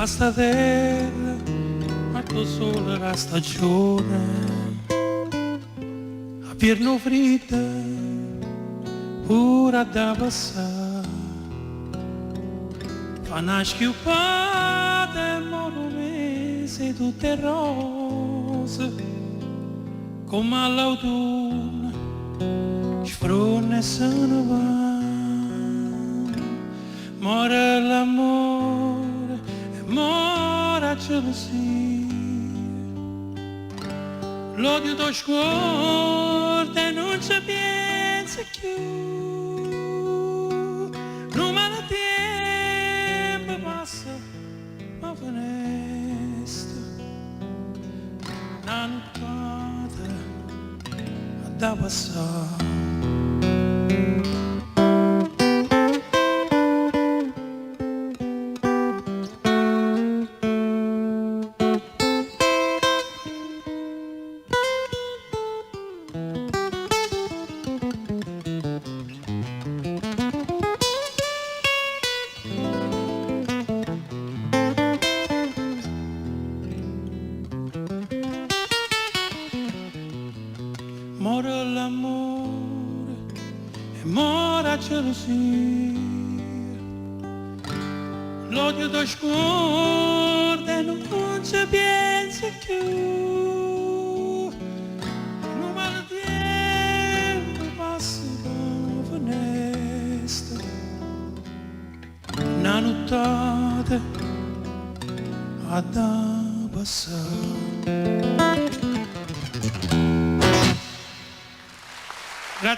sta terra, quanto sole la stagione, a pierno fritta, pure da passare, fa una schiuppata e moro mese tutte rose, come all'autunno, sfronna e se ne va. Muore l'amore e muore la gelosia, l'odio ti scorda e non ci pensa più, non me la tempo passa ma finestra, una nottata da passare. Muore l'amore e muore la gelosia, l'odio ti scorda e non ci pensa più, non me la tempo passa come finestra, una nottata a da passare. Grazie.